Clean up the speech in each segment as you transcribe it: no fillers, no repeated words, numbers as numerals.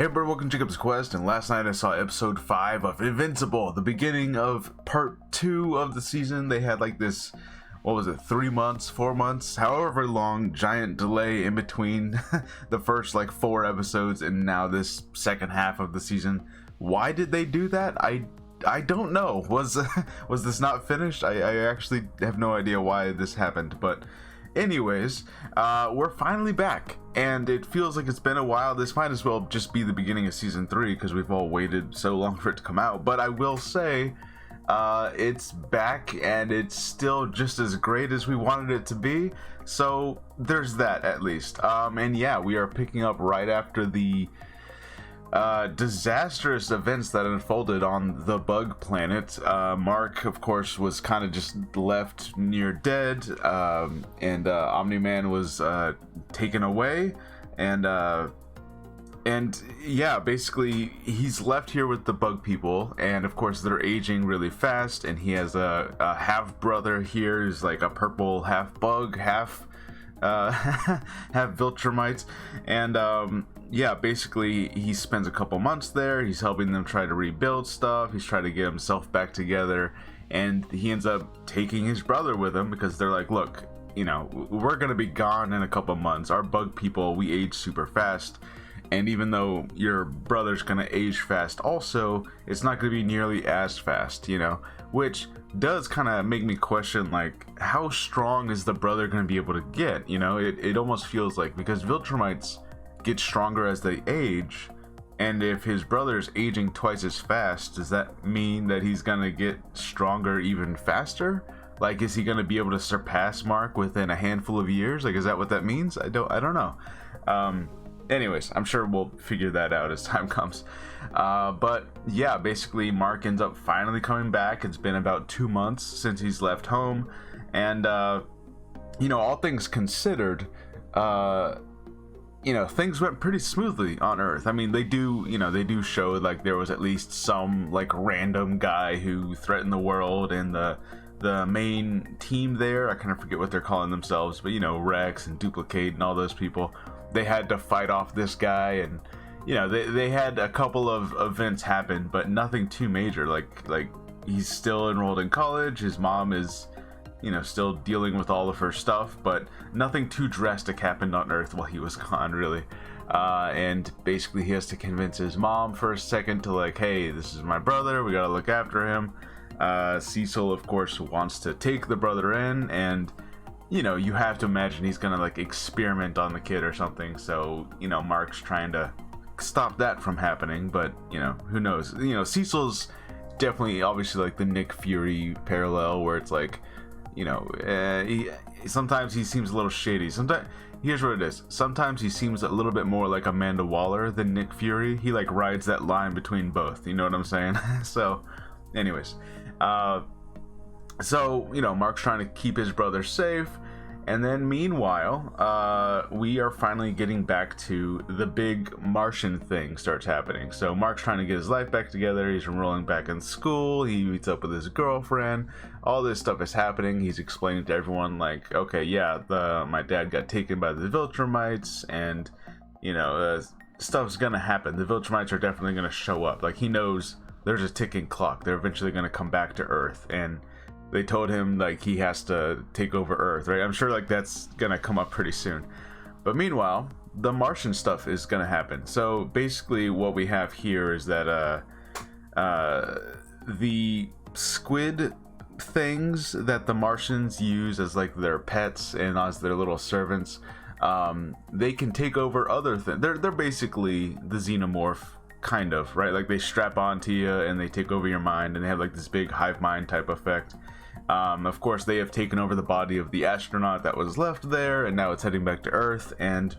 Hey everybody, welcome to Jacob's Quest, and last night I saw episode 5 of Invincible, the beginning of part 2 of the season. They had like this, 3 months, 4 months, however long, giant delay in between the first like 4 episodes and now this second half of the season. Why did they do that? I don't know. Was this not finished? I actually have no idea why this happened, but anyways, we're finally back, and it feels like it's been a while. This might as well just be the beginning of season 3 because we've all waited so long for it to come out. But I will say, it's back, and it's still just as great as we wanted it to be. So there's that, at least. And yeah, we are picking up right after the disastrous events that unfolded on the bug planet. Mark, of course, was kind of just left near dead, and Omni-Man was taken away, and yeah, basically he's left here with the bug people, and of course they're aging really fast, and he has a half brother here who's like a purple half bug, half Viltrumites, and yeah, basically he spends a couple months there. He's helping them try to rebuild stuff. He's trying to get himself back together, and he ends up taking his brother with him because they're like, look, you know, we're gonna be gone in a couple months. Our bug people, we age super fast, and even though your brother's gonna age fast also, it's not gonna be nearly as fast, you know, which does kind of make me question, like, how strong is the brother gonna be able to get? You know, it almost feels like, because Viltrumites get stronger as they age, and if his brother's aging twice as fast, does that mean that he's gonna get stronger even faster? Like, is he gonna be able to surpass Mark within a handful of years? Like, is that what that means? I don't know. Anyways, I'm sure we'll figure that out as time comes. But yeah, basically Mark ends up finally coming back. It's been about 2 months since he's left home, and you know, all things considered, you know, things went pretty smoothly on Earth. I mean, they do show like there was at least some like random guy who threatened the world, and the main team there, I kind of forget what they're calling themselves, but you know, Rex and Duplicate and all those people, they had to fight off this guy, and you know, they had a couple of events happen, but nothing too major. Like he's still enrolled in college, his mom is, you know, still dealing with all of her stuff, but nothing too drastic happened on Earth while he was gone, really. And basically he has to convince his mom for a second to like, hey, this is my brother, we gotta look after him. Cecil, of course, wants to take the brother in, and you know, you have to imagine he's gonna like experiment on the kid or something. So, you know, Mark's trying to stop that from happening, but you know, who knows? You know, Cecil's definitely obviously like the Nick Fury parallel, where it's like, you know, sometimes he seems a little shady. Sometimes, here's what it is. Sometimes he seems a little bit more like Amanda Waller than Nick Fury. He like rides that line between both. You know what I'm saying? So, anyways, so you know, Mark's trying to keep his brother safe, and then meanwhile, we are finally getting back to the big Martian thing starts happening. So Mark's trying to get his life back together. He's enrolling back in school. He meets up with his girlfriend. All this stuff is happening. He's explaining to everyone like, okay, yeah, my dad got taken by the Viltrumites, and you know, stuff's gonna happen. The Viltrumites are definitely gonna show up. Like, he knows there's a ticking clock. They're eventually gonna come back to Earth, and they told him like he has to take over Earth, right? I'm sure like that's gonna come up pretty soon. But meanwhile, the Martian stuff is gonna happen. So basically what we have here is that the squid things that the Martians use as like their pets and as their little servants, they can take over other things. They're basically the xenomorph, kind of, right? Like, they strap onto you and they take over your mind, and they have like this big hive mind type effect. Of course, they have taken over the body of the astronaut that was left there, and now it's heading back to Earth, and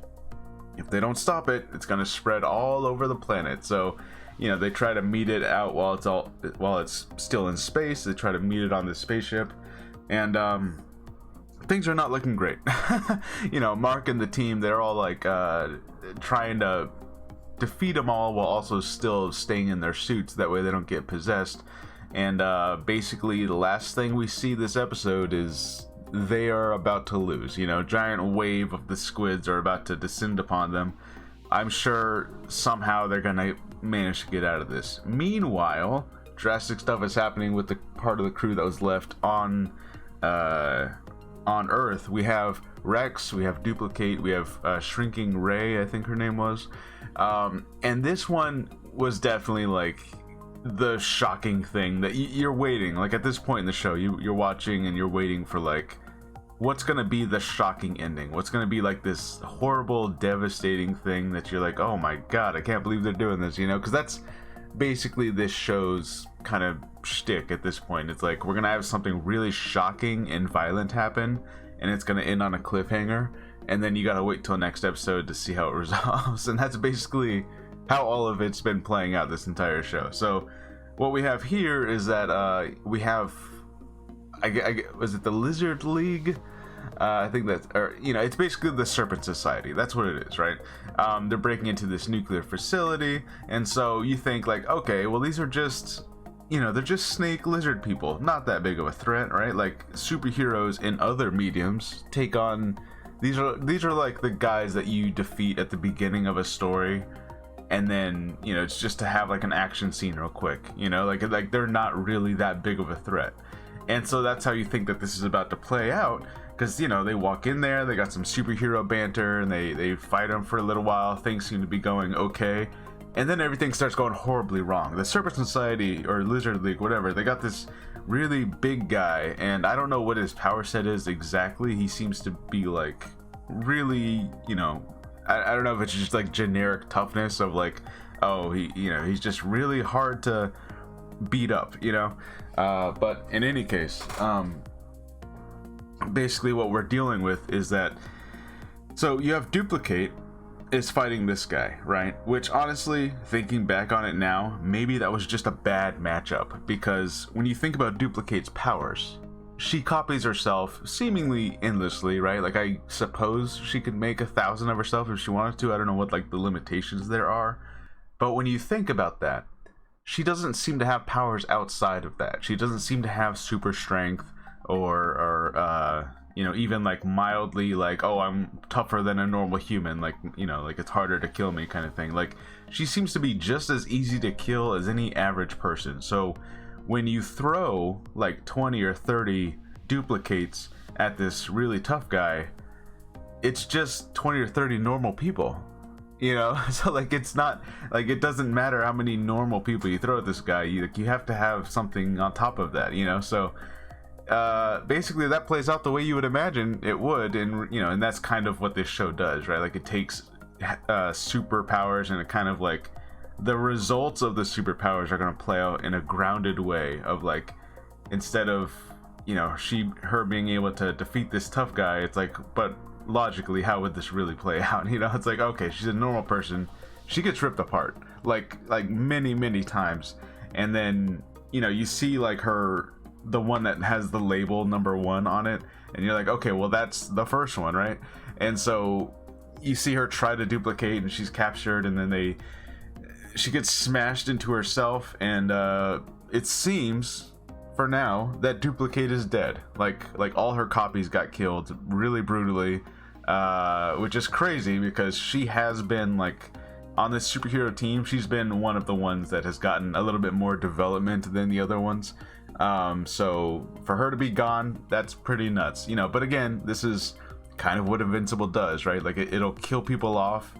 if they don't stop it, it's going to spread all over the planet. So, you know, they try to meet it out while it's still in space. They try to meet it on this spaceship, and things are not looking great. You know, Mark and the team, they're all like trying to defeat them all while also still staying in their suits, that way they don't get possessed. And basically the last thing we see this episode is they are about to lose. You know, giant wave of the squids are about to descend upon them. I'm sure somehow they're gonna manage to get out of this. Meanwhile, drastic stuff is happening with the part of the crew that was left on Earth. We have Rex, we have Duplicate, we have Shrinking Ray, I think her name was, and this one was definitely like the shocking thing that you're waiting. Like at this point in the show, you're watching and you're waiting for like what's gonna be the shocking ending. What's gonna be like this horrible, devastating thing that you're like, oh my god, I can't believe they're doing this, you know? Because that's basically this show's kind of shtick at this point. It's like we're gonna have something really shocking and violent happen, and it's gonna end on a cliffhanger, and then you gotta wait till next episode to see how it resolves. And that's basically how all of it's been playing out this entire show. So what we have here is that we have was it the Lizard League? I think that, or you know, it's basically the Serpent Society. That's what it is, right? They're breaking into this nuclear facility, and so you think like, okay, well these are just, you know, they're just snake lizard people, not that big of a threat, right? Like superheroes in other mediums take on these are like the guys that you defeat at the beginning of a story, and then, you know, it's just to have like an action scene real quick, you know, like they're not really that big of a threat. And so that's how you think that this is about to play out, because, you know, they walk in there, they got some superhero banter, and they fight them for a little while. Things seem to be going okay, and then everything starts going horribly wrong. The Serpent Society, or Lizard League, whatever, they got this really big guy, and I don't know what his power set is exactly. He seems to be like really, you know, I don't know if it's just like generic toughness of like, oh, he's just really hard to beat up, you know. But in any case, basically what we're dealing with is that, so you have Duplicate is fighting this guy, right? Which honestly, thinking back on it now, maybe that was just a bad matchup, because when you think about Duplicate's powers, she copies herself seemingly endlessly, right? Like I suppose she could make 1,000 of herself if she wanted to. I don't know what like the limitations there are, but when you think about that, she doesn't seem to have powers outside of that. She doesn't seem to have super strength or you know, even like mildly like, oh, I'm tougher than a normal human, like, you know, like it's harder to kill me kind of thing. Like she seems to be just as easy to kill as any average person. So when you throw like 20 or 30 duplicates at this really tough guy, it's just 20 or 30 normal people, you know. So like it's not like, it doesn't matter how many normal people you throw at this guy, you have to have something on top of that, you know. So basically that plays out the way you would imagine it would, and you know, and that's kind of what this show does, right? Like it takes superpowers, and it kind of like the results of the superpowers are going to play out in a grounded way of like, instead of, you know, her being able to defeat this tough guy, it's like, but logically how would this really play out, you know? It's like, okay, she's a normal person, she gets ripped apart like many times, and then, you know, you see like the one that has the label #1 on it, and you're like, okay, well that's the first one, right? And so you see her try to duplicate, and she's captured, and then she gets smashed into herself, and it seems for now that Duplicate is dead. Like all her copies got killed really brutally, which is crazy because she has been like on this superhero team, she's been one of the ones that has gotten a little bit more development than the other ones. So for her to be gone, that's pretty nuts, you know. But again, this is kind of what Invincible does, right? Like it'll kill people off,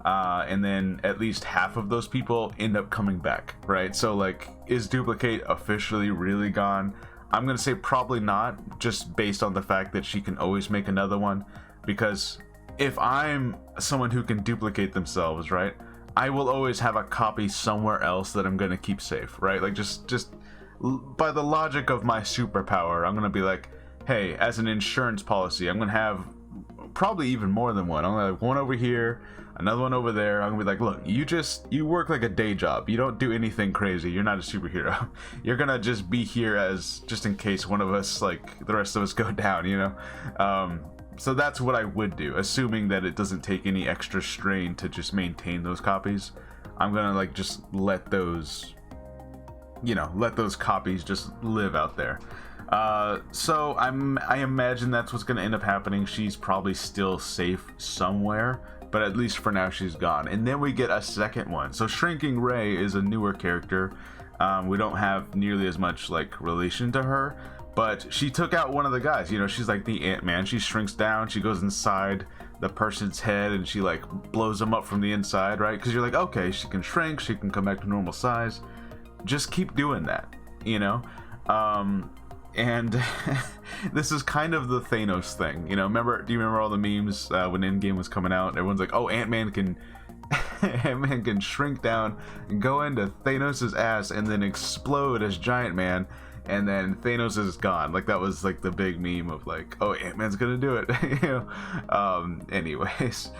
and then at least half of those people end up coming back, right? So like, is Duplicate officially really gone? I'm gonna say probably not, just based on the fact that she can always make another one. Because if I'm someone who can duplicate themselves, right, I will always have a copy somewhere else that I'm gonna keep safe, right? Like just by the logic of my superpower, I'm gonna be like, hey, as an insurance policy, I'm gonna have probably even more than one. I'm gonna have one over here, another one over there. I'm gonna be like, look, you work like a day job, you don't do anything crazy, you're not a superhero. You're gonna just be here as just in case one of us, like the rest of us, go down, you know. So that's what I would do, assuming that it doesn't take any extra strain to just maintain those copies. I'm gonna like just let those, you know, let those copies just live out there. So I imagine that's what's going to end up happening. She's probably still safe somewhere, but at least for now she's gone. And then we get a second one. So Shrinking Ray is a newer character. We don't have nearly as much like relation to her, but she took out one of the guys. You know, she's like the Ant-Man. She shrinks down, she goes inside the person's head, and she like blows them up from the inside, right? Because you're like, okay, she can shrink, she can come back to normal size. Just keep doing that, you know? And this is kind of the Thanos thing, you know. Do you remember all the memes when Endgame was coming out? Everyone's like, "Oh, Ant-Man can shrink down and go into Thanos' ass and then explode as Giant Man, and then Thanos is gone." Like that was like the big meme of like, "Oh, Ant-Man's gonna do it," you know. Anyways,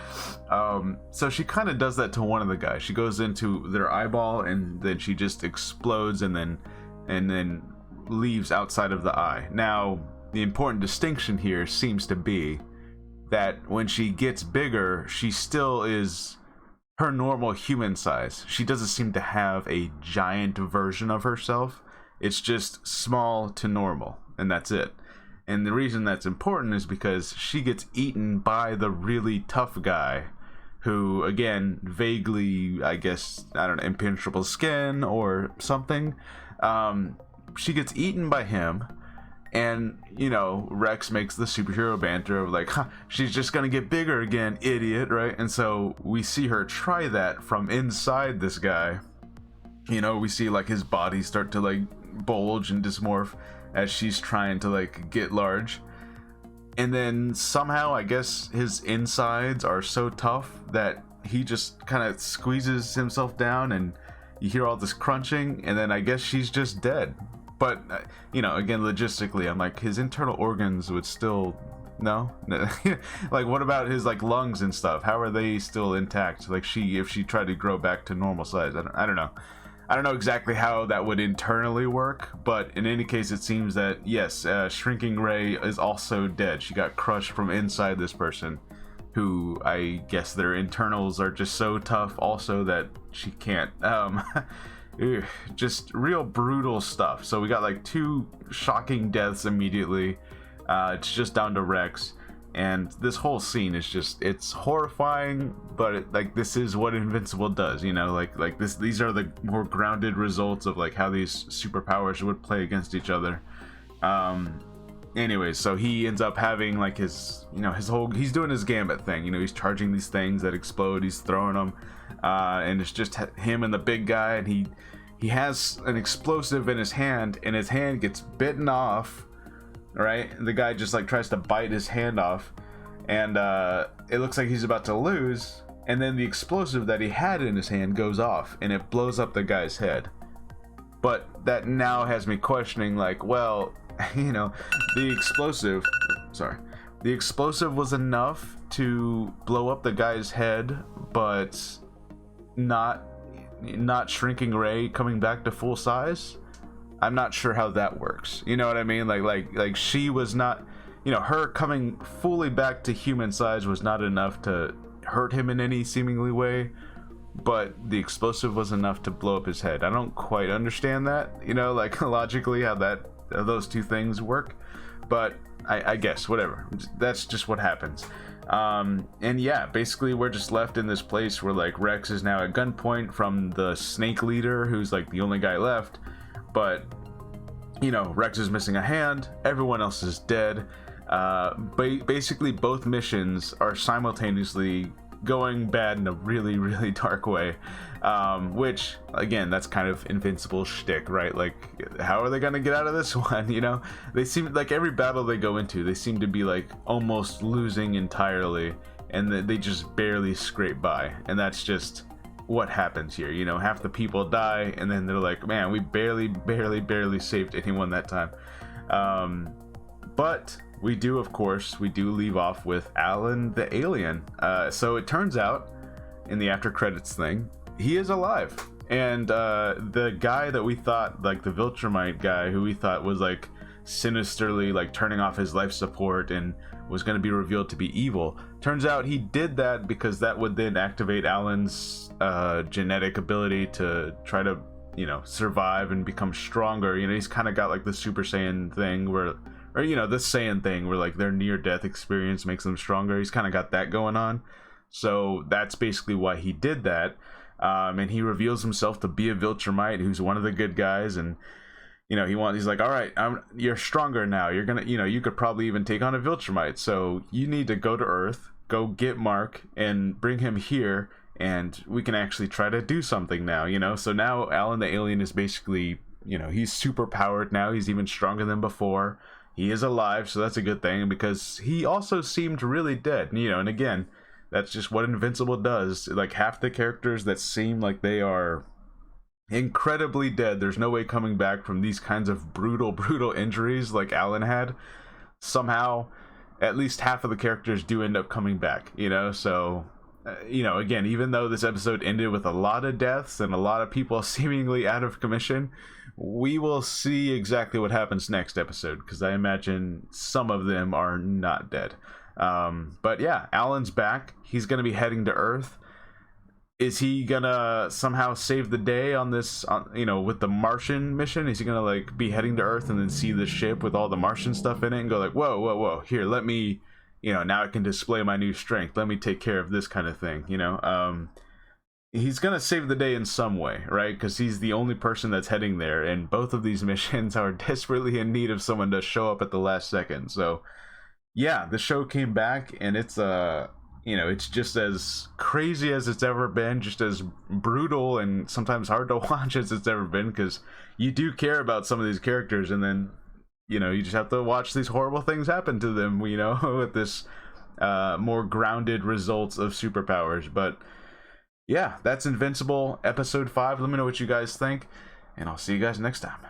so she kind of does that to one of the guys. She goes into their eyeball and then she just explodes and then leaves outside of the eye. Now, the important distinction here seems to be that when she gets bigger, she still is her normal human size. She doesn't seem to have a giant version of herself. It's just small to normal, and that's it. And the reason that's important is because she gets eaten by the really tough guy who, again, vaguely, I guess, I don't know, impenetrable skin or something. She gets eaten by him, and you know, Rex makes the superhero banter of like, huh, she's just gonna get bigger again, idiot, right? And so we see her try that from inside this guy. You know, we see like his body start to like bulge and dysmorph as she's trying to like get large, and then somehow I guess his insides are so tough that he just kind of squeezes himself down, and you hear all this crunching, and then I guess she's just dead. But, you know, again, logistically, I'm like, his internal organs would still... No? Like, what about his, like, lungs and stuff? How are they still intact? Like, if she tried to grow back to normal size? I don't know. I don't know exactly how that would internally work, but in any case, it seems that, yes, Shrinking Ray is also dead. She got crushed from inside this person, who I guess their internals are just so tough also that she can't... just real brutal stuff. So we got like 2 shocking deaths immediately. It's just down to Rex, and this whole scene is just, it's horrifying, but like this is what Invincible does, you know, like these are the more grounded results of like how these superpowers would play against each other. Anyways, so he ends up having like his, you know, he's doing his gambit thing, you know, he's charging these things that explode, he's throwing them, and it's just him and the big guy, and he has an explosive in his hand, and his hand gets bitten off, right? And the guy just like tries to bite his hand off, and it looks like he's about to lose, and then the explosive that he had in his hand goes off, and it blows up the guy's head. But that now has me questioning, like, well, you know, the explosive was enough to blow up the guy's head, but not Shrinking Ray coming back to full size. I'm not sure how that works. You know what I mean? Like she was not, you know, her coming fully back to human size was not enough to hurt him in any seemingly way, but the explosive was enough to blow up his head. I don't quite understand that, you know, like logically how those two things work, but I guess whatever, that's just what happens. And yeah, basically we're just left in this place where like Rex is now at gunpoint from the snake leader, who's like the only guy left, but you know, Rex is missing a hand, everyone else is dead. Basically both missions are simultaneously going bad in a really, really dark way, which again, that's kind of Invincible shtick, right? Like, how are they gonna get out of this one? You know, they seem like every battle they go into, they seem to be like almost losing entirely, and they just barely scrape by, and that's just what happens here. You know, half the people die, and then they're like, man, we barely saved anyone that time. But we do leave off with Alan the alien. So it turns out in the after credits thing, he is alive. And the guy that we thought, like the Viltrumite guy, who we thought was like sinisterly like turning off his life support and was going to be revealed to be evil, turns out he did that because that would then activate Alan's genetic ability to try to survive and become stronger. He's kind of got like the Super Saiyan thing where, or this Saiyan thing where like their near death experience makes them stronger. He's kind of got that going on. So that's basically why he did that. And he reveals himself to be a Viltrumite who's one of the good guys, and he's like, all right, you're stronger now. You're gonna, you could probably even take on a Viltrumite. So you need to go to Earth, go get Mark, and bring him here, and we can actually try to do something now. So now Alan the alien is basically, he's super powered now. He's even stronger than before. He is alive, so that's a good thing, because he also seemed really dead. And again, that's just what Invincible does. Like, half the characters that seem like they are incredibly dead, there's no way coming back from these kinds of brutal injuries like Alan had, somehow at least half of the characters do end up coming back. So again, even though this episode ended with a lot of deaths and a lot of people seemingly out of commission, we will see exactly what happens next episode, because I imagine some of them are not dead. But yeah, Alan's back. He's gonna be heading to Earth. Is he gonna somehow save the day on this, with the Martian mission? Is he gonna like be heading to Earth and then see the ship with all the Martian stuff in it and go like, whoa, here, let me, now I can display my new strength. Let me take care of this kind of thing. He's gonna save the day in some way, right? Because he's the only person that's heading there, and both of these missions are desperately in need of someone to show up at the last second. So yeah, the show came back, and it's it's just as crazy as it's ever been, just as brutal and sometimes hard to watch as it's ever been, because you do care about some of these characters, and then you just have to watch these horrible things happen to them, with this more grounded results of superpowers. But yeah, that's Invincible episode 5. Let me know what you guys think, and I'll see you guys next time.